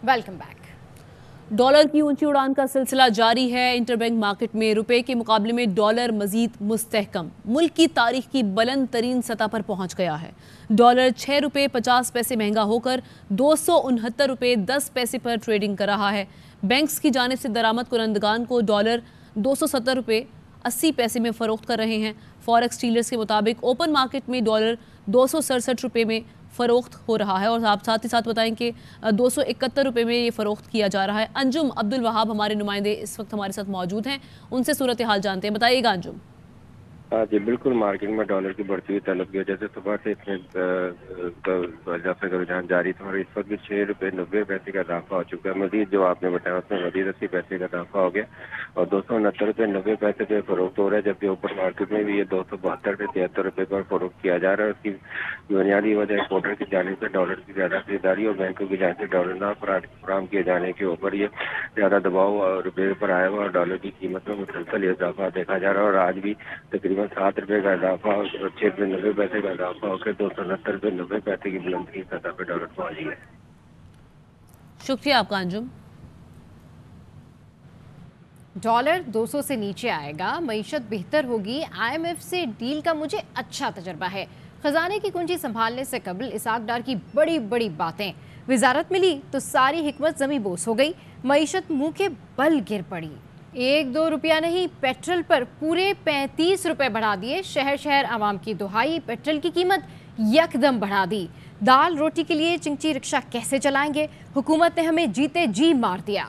Welcome back. Dollar की ऊंची उड़ान का सिलसिला जारी है। इंटरबैंक मार्केट में रुपए के मुकाबले में डॉलर मजीद मुस्तहकम मुल्क की तारीख की बुलंद तरीन सतह पर पहुंच गया है। डॉलर 6 रुपये 50 पैसे महंगा होकर 269 रुपये 10 पैसे पर ट्रेडिंग कर रहा है। बैंक्स की जानिब से दरामद कुनंदगान को डॉलर 270 रुपये 80 पैसे में फरोख्त कर रहे हैं। फॉरेक्स डीलर्स के मुताबिक ओपन मार्केट में डॉलर 267 रुपये में फ़रोख्त हो रहा है और आप साथ ही साथ बताएं कि 271 रुपये में ये फ़रोख्त किया जा रहा है। अंजुम अब्दुल वहाब हमारे नुमाइंदे इस वक्त हमारे साथ मौजूद हैं, उनसे सूरत हाल जानते हैं। बताइएगा अंजुम। जी बिल्कुल, मार्केट में डॉलर की बढ़ती हुई तलब की वजह से सुबह से इसमें इजाफे का रुझान जारी था और इस वक्त भी 6 रुपये 90 पैसे का इजाफा हो चुका है। मजीद जो आपने बताया उसमें मजीद 80 पैसे का इजाफा हो गया और 269 रुपये 90 पैसे पे फरोख्त हो रहा है, जबकि ओपन मार्केट में भी ये 272 रुपये 73 रुपये पर फरोख्त किया जा रहा है। उसकी बुनियादी वजह एक्सपोर्टर की जाने से डॉलर की ज़्यादा खरीदारी और बैंकों की जाने से डॉलर ना फराहम किए जाने के ऊपर ये ज़्यादा दबाव रुपये पर आया हुआ और डॉलर की कीमत में मुसलसल इजाफा देखा जा रहा है और आज भी तकरीबन 7 रुपये का इजाफा और 6 रुपये 90 पैसे का इजाफा होकर 269 रुपये 90 पैसे की बुलंद की सतह पर डॉलर पहुंच गया। शुक्रिया आपका अंजुम। डॉलर 200 से नीचे आएगा, मईशत बेहतर होगी, IMF से डील का मुझे अच्छा तजर्बा है। खजाने की कुंजी संभालने से कबल इसहाक डार की बड़ी बड़ी बातें, वजारत मिली तो सारी हिकमत जमी बोस हो गई, मईशत मुंह के बल गिर पड़ी। 1-2 रुपया नहीं, पेट्रोल पर पूरे 35 रुपए बढ़ा दिए। शहर शहर आवाम की दुहाई, पेट्रोल की कीमत यकदम बढ़ा दी। दाल रोटी के लिए चिंची रिक्शा कैसे चलाएंगे, हुकूमत ने हमें जीते जी मार दिया।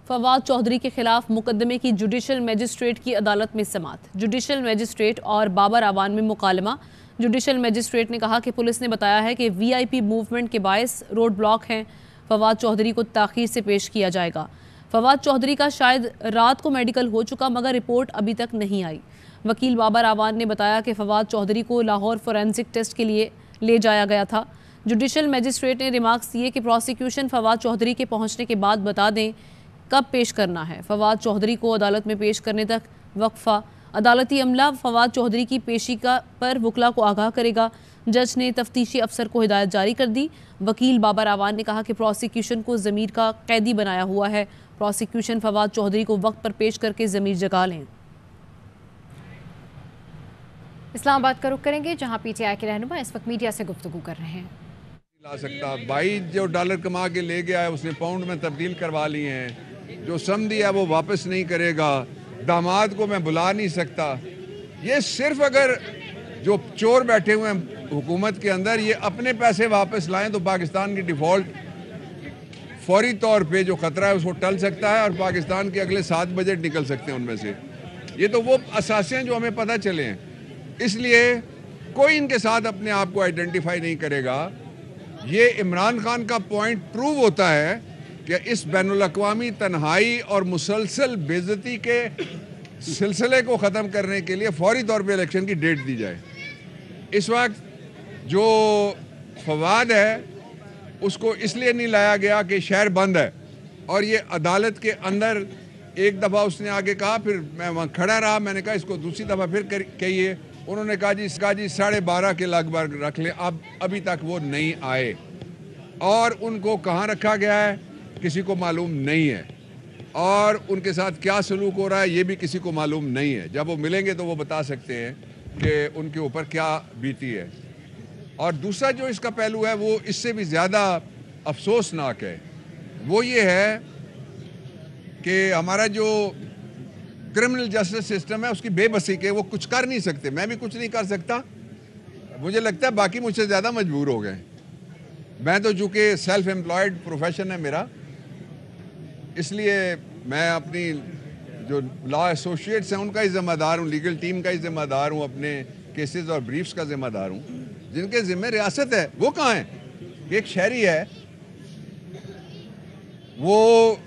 फवाद चौधरी के खिलाफ मुकदमे की जुडिशल मजिस्ट्रेट की अदालत में समाअत। जुडिशल मजिस्ट्रेट और बाबर आवान में मुकालमा। जुडिशल मजिस्ट्रेट ने कहा कि पुलिस ने बताया है कि VIP मूवमेंट के बायस रोड ब्लॉक हैं। फवाद चौधरी को ताख़ीर से पेश किया जाएगा। फवाद चौधरी का शायद रात को मेडिकल हो चुका मगर रिपोर्ट अभी तक नहीं आई। वकील बाबर आवान ने बताया कि फवाद चौधरी को लाहौर फोरेंसिक टेस्ट के लिए ले जाया गया था। जुडिशल मजिस्ट्रेट ने रिमार्क्स दिए कि प्रोसिक्यूशन फवाद चौधरी के पहुंचने के बाद बता दें कब पेश करना है। फवाद चौधरी को अदालत में पेश करने तक वक्फा। अदालती अमला फवाद चौधरी की पेशी पर वकला को आगाह करेगा। जज ने तफ्तीशी अफसर को हिदायत जारी कर दी। वकील बाबर आवान ने कहा कि प्रोसिक्यूशन को ज़मीर का कैदी बनाया हुआ है। प्रोसिक्यूशन फवाद चौधरी को वक्त पर पेश करके ज़मीर जगा लें। इस्लामाबाद का रुख करेंगे जहां PTI के रहनुमा इस वक्त मीडिया से गुफ्तगू कर रहे हैं। ला सकता भाई, जो डॉलर कमा के ले गया है उसने पाउंड में तब्दील करवा लिए हैं। जो सम दिया वो वापस नहीं करेगा। दामाद को मैं बुला नहीं सकता। ये सिर्फ अगर जो चोर बैठे हुए हैं हुकूमत के अंदर ये अपने पैसे वापस लाएं तो पाकिस्तान की डिफ़ॉल्ट फौरी तौर पे जो ख़तरा है उसको टल सकता है और पाकिस्तान के अगले 7 बजट निकल सकते हैं उनमें से। ये तो वो असासे हैं जो हमें पता चले हैं, इसलिए कोई इनके साथ अपने आप को आइडेंटिफाई नहीं करेगा। ये इमरान खान का पॉइंट प्रूव होता है कि इस बैनुल-अक़वामी तन्हाई और मुसलसल बेइज्जती के सिलसिले को ख़त्म करने के लिए फौरी तौर पे इलेक्शन की डेट दी जाए। इस वक्त जो फवाद है उसको इसलिए नहीं लाया गया कि शहर बंद है और ये अदालत के अंदर एक दफ़ा उसने आगे कहा, फिर मैं वहाँ खड़ा रहा, मैंने कहा इसको दूसरी दफ़ा फिर कहिए। उन्होंने कहा जी 12:30 के लगभग रख लें। अब अभी तक वो नहीं आए और उनको कहाँ रखा गया है किसी को मालूम नहीं है और उनके साथ क्या सलूक हो रहा है ये भी किसी को मालूम नहीं है। जब वो मिलेंगे तो वो बता सकते हैं कि उनके ऊपर क्या बीती है। और दूसरा जो इसका पहलू है वो इससे भी ज़्यादा अफसोसनाक है, वो ये है कि हमारा जो क्रिमिनल जस्टिस सिस्टम है उसकी बेबसी के वो कुछ कर नहीं सकते। मैं भी कुछ नहीं कर सकता, मुझे लगता है बाकी मुझसे ज़्यादा मजबूर हो गए। मैं तो चूँकि सेल्फ एम्प्लॉयड प्रोफेशन है मेरा, इसलिए मैं अपनी जो लॉ एसोसिएट्स हैं उनका ही ज़िम्मेदार हूँ, लीगल टीम का ही ज़िम्मेदार हूँ, अपने केसेस और ब्रीफ्स का ज़िम्मेदार हूँ। जिनके ज़िम्मे रियासत है वो कहाँ है? एक शहरी है, वो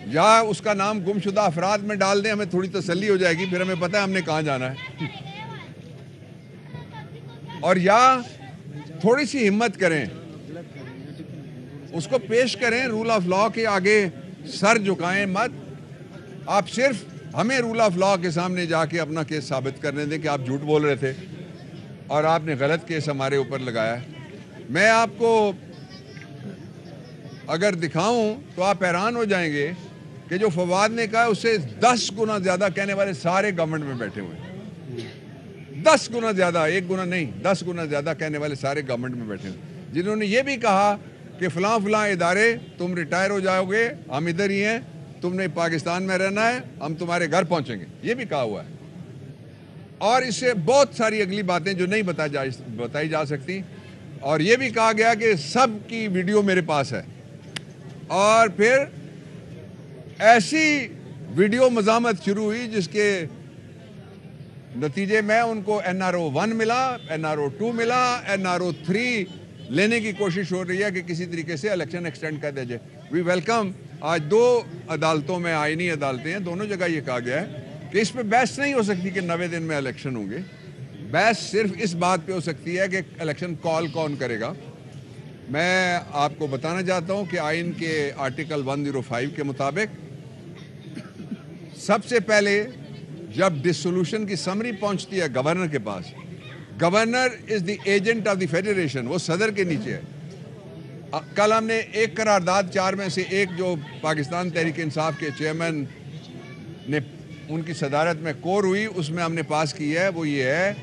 या उसका नाम गुमशुदा अफराद में डाल दें, हमें थोड़ी तसल्ली हो जाएगी, फिर हमें पता है हमने कहाँ जाना है। और या थोड़ी सी हिम्मत करें, उसको पेश करें रूल ऑफ लॉ के आगे, सर झुकाएं मत। आप सिर्फ हमें रूल ऑफ लॉ के सामने जाके अपना केस साबित करने दें कि आप झूठ बोल रहे थे और आपने गलत केस हमारे ऊपर लगाया है। मैं आपको اگر دکھاؤں تو آپ حیران ہو جائیں گے کہ جو فواد نے کہا اس سے 10 گنا زیادہ کہنے والے سارے گورنمنٹ میں بیٹھے ہوئے ہیں. 10 گنا زیادہ, 1 گنا نہیں, 10 گنا زیادہ کہنے والے سارے گورنمنٹ میں بیٹھے ہوئے, جنہوں نے یہ بھی کہا کہ فلاں فلاں ادارے تم ریٹائر ہو جاؤ گے, ہم ادھر ہی ہیں, تم نے پاکستان میں رہنا ہے, ہم تمہارے گھر پہنچیں گے, یہ بھی کہا ہوا ہے. اور اس سے بہت ساری اگلی باتیں جو نہیں بتائی جا سکتی. اور یہ بھی کہا گیا کہ سب کی ویڈیو میرے پاس ہے, اور پھر ایسی ویڈیو مزاحمت شروع ہوئی جس کے نتیجے میں ان کو NRO 1 ملا, NRO 2 ملا, NRO 3 لینے کی کوشش ہو رہی ہے کہ کسی طریقے سے الیکشن ایکسٹینڈ کر دیا جائے. We welcome. آج 2 عدالتوں میں, آئینی عدالتیں ہیں, دونوں جگہ یہ کہا گیا ہے کہ اس پہ بحث نہیں ہو سکتی کہ 90 دن میں الیکشن ہوں گے. بحث صرف اس بات پہ ہو سکتی ہے کہ الیکشن کال کون کرے گا. میں آپ کو بتانا چاہتا ہوں کہ آئین کے آرٹیکل 105 کے مطابق سب سے پہلے جب ڈسولوشن کی سمری پہنچتی ہے گورنر کے پاس, governor is the agent of the federation, وہ صدر کے نیچے ہے. کل ہم نے ایک قرارداد 4 میں سے ایک جو پاکستان تحریک انصاف کے چیئرمین نے ان کی صدارت میں کور ہوئی, اس میں ہم نے پاس کی ہے, وہ یہ ہے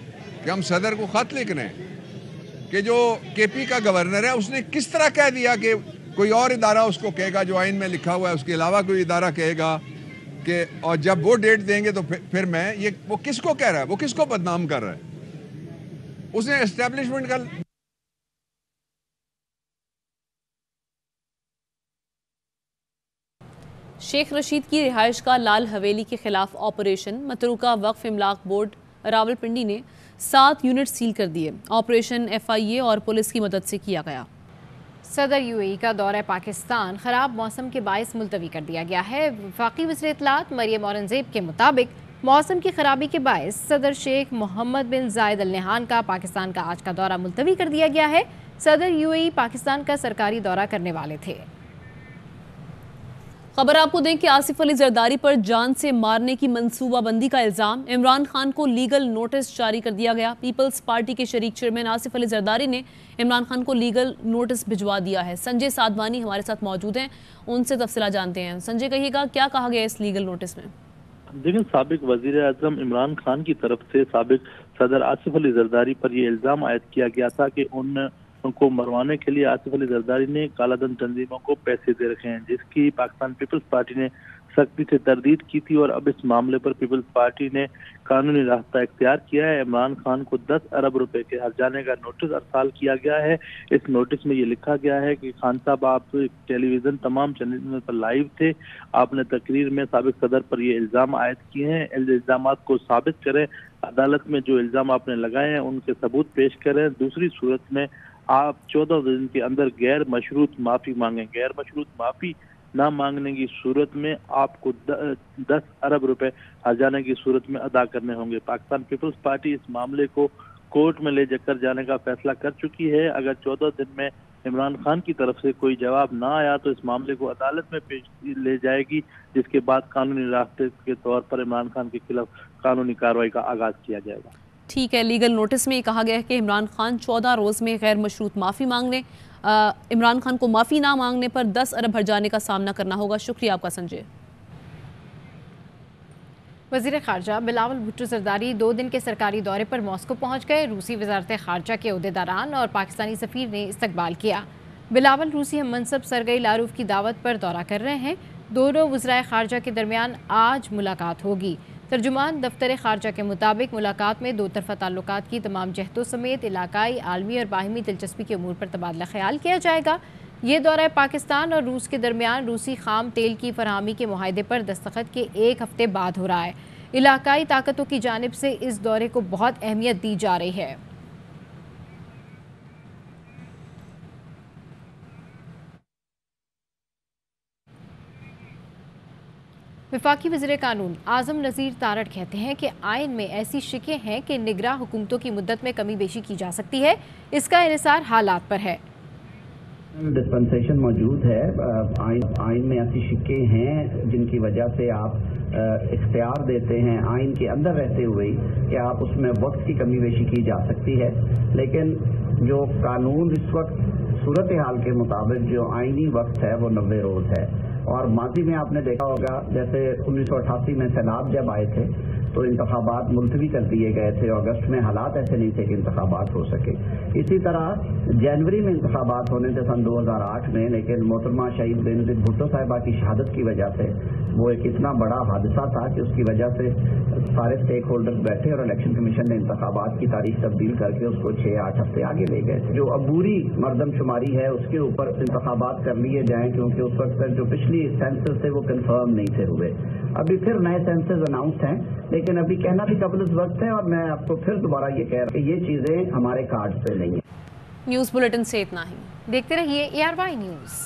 کہ ہم صدر کو خط لکھ رہے ہیں کہ جو KP کا گورنر ہے اس نے کس طرح کہہ دیا کہ کوئی اور ادارہ اس کو کہے گا جو آئین میں لکھا ہوا ہے, اس کے علاوہ کوئی ادارہ کہے گا کہ, اور جب وہ ڈیٹ دیں گے تو پھر میں یہ, وہ کس کو کہہ رہا ہے, وہ کس کو بدنام کر رہا ہے. اس نے اسٹیبلشمنٹ کا شیخ رشید کی رہائش کا لال حویلی کے خلاف آپریشن. متروکہ وقف املاک بورڈ راولپنڈی نے 7 یونٹ سیل کر دیے. آپریشن FIA اور پولیس کی مدد سے کیا گیا. صدر UAE کا دورہ پاکستان خراب موسم کے باعث ملتوی کر دیا گیا ہے. وفاقی وزیر اطلاعات مریم اورنگزیب کے مطابق موسم کی خرابی کے باعث صدر شیخ محمد بن زائد ال نہیان کا پاکستان کا آج کا دورہ ملتوی کر دیا گیا ہے. صدر UAE پاکستان کا سرکاری دورہ کرنے والے تھے. خبر آپ کو دیں کہ آصف علی زرداری پر جان سے مارنے کی منصوبہ بندی کا الزام. عمران خان کو لیگل نوٹس جاری کر دیا گیا. پیپلز پارٹی کے شریک چیئرمین آصف علی زرداری نے عمران خان کو لیگل نوٹس بھجوا دیا ہے. سنجے سادوانی ہمارے ساتھ موجود ہیں, ان سے تفصیلات جانتے ہیں. سنجے, کہیے گا کیا کہا گیا اس لیگل نوٹس میں؟ دیکھیں, سابق وزیر اعظم عمران خان کی طرف سے سابق صدر آصف علی زرداری پر یہ الزام عائد کیا گیا تھا کہ ان کو مروانے کے لیے آصف علی زرداری نے کالا دھن تنظیموں کو پیسے دے رکھے ہیں, جس کی پاکستان پیپلز پارٹی نے سختی سے تردید کی تھی. اور اب اس معاملے پر پیپلز پارٹی نے قانونی راستہ اختیار کیا ہے. عمران خان کو 10 ارب روپے کے ہرجانے کا نوٹس ارسال کیا گیا ہے. اس نوٹس میں یہ لکھا گیا ہے کہ خان صاحب, آپ ٹیلی ویژن تمام چینلوں پر لائیو تھے, آپ نے تقریر میں سابق صدر پر یہ الزام عائد کیے ہیں. الزامات کو ثابت کریں, عدالت میں جو الزام آپ نے لگائے ہیں ان کے ثبوت پیش کریں. دوسری صورت میں آپ 14 دن کے اندر غیر مشروط معافی مانگیں. غیر مشروط معافی نہ مانگنے کی صورت میں آپ کو 10 ارب روپے ہرجانے کی صورت میں ادا کرنے ہوں گے. پاکستان پیپلز پارٹی اس معاملے کو کورٹ میں لے کر جانے کا فیصلہ کر چکی ہے. اگر 14 دن میں عمران خان کی طرف سے کوئی جواب نہ آیا تو اس معاملے کو عدالت میں پیش لے جائے گی, جس کے بعد قانونی راستے کے طور پر عمران خان کے خلاف قانونی کارروائی کا آغاز کیا جائے گا. ٹھیک ہے, لیگل نوٹس میں یہ کہا گیا ہے کہ عمران خان 14 روز میں غیر مشروط معافی مانگ لیں. عمران خان کو معافی نہ مانگنے پر 10 ارب ہرجانے کا سامنا کرنا ہوگا. شکریہ آپ کا سنجے. وزیر خارجہ بلاول بھٹو زرداری 2 دن کے سرکاری دورے پر ماسکو پہنچ گئے. روسی وزارت خارجہ کے عہدیداران اور پاکستانی سفیر نے استقبال کیا. بلاول روسی ہم منصب سرگئی لاروف کی دعوت پر دورہ کر رہے ہیں. دونوں وزرائے خارجہ کے درمیان آج ملاقات ہوگی. ترجمان دفتر خارجہ کے مطابق ملاقات میں 2 طرفہ تعلقات کی تمام جہتوں سمیت علاقائی, عالمی اور باہمی دلچسپی کے امور پر تبادلہ خیال کیا جائے گا. یہ دورہ پاکستان اور روس کے درمیان روسی خام تیل کی فراہمی کے معاہدے پر دستخط کے 1 ہفتے بعد ہو رہا ہے. علاقائی طاقتوں کی جانب سے اس دورے کو بہت اہمیت دی جا رہی ہے. وفاقی وزیر قانون اعظم نذیر تارڑ کہتے ہیں کہ آئین میں ایسی شکیں ہیں کہ نگراں حکومتوں کی مدت میں کمی بیشی کی جا سکتی ہے. اس کا انحصار حالات پر ہے. ڈسپنسیشن موجود ہے. آئین میں ایسی شکیں ہیں جن کی وجہ سے آپ اختیار دیتے ہیں آئین کے اندر رہتے ہوئے کہ آپ اس میں وقت کی کمی بیشی کی جا سکتی ہے. لیکن جو قانون اس وقت सूरत हाल के मुताबिक जो आईनी वक्त है वो 90 रोज है। और माजी में आपने देखा होगा जैसे 1988 में सैलाब जब आए थे तो इंतखाबात मुलतवी कर दिए गए थे। अगस्त में हालात ऐसे नहीं थे कि इंतखाबात हो सके। इसी तरह जनवरी में इंतखाबात होने थे सन 2008 में, लेकिन मोहतरमा शहीद बेनज़ीर भुट्टो साहिबा की शहादत की वजह से वो एक इतना बड़ा हादसा था कि उसकी वजह से सारे स्टेक होल्डर्स बैठे और इलेक्शन कमीशन ने इंतखाबात की तारीख तब्दील करके उसको 6-8 हफ्ते आगे ले गए थे। जो अबूरी मरदमशुमारी है उसके ऊपर इंतखाबात कर लिए जाएं, क्योंकि उस वक्त तक जो पिछली सेंसस थे वो कंफर्म नहीं थे हुए। अभी फिर नए सेंसस अनाउंस हैं, लेकिन अभी कहना भी कबल वक्त है। और मैं आपको फिर दोबारा ये कह रहा हूँ कि ये चीज़ें हमारे कार्ड पे नहीं है। न्यूज़ बुलेटिन से इतना ही। देखते रहिए ARY न्यूज़।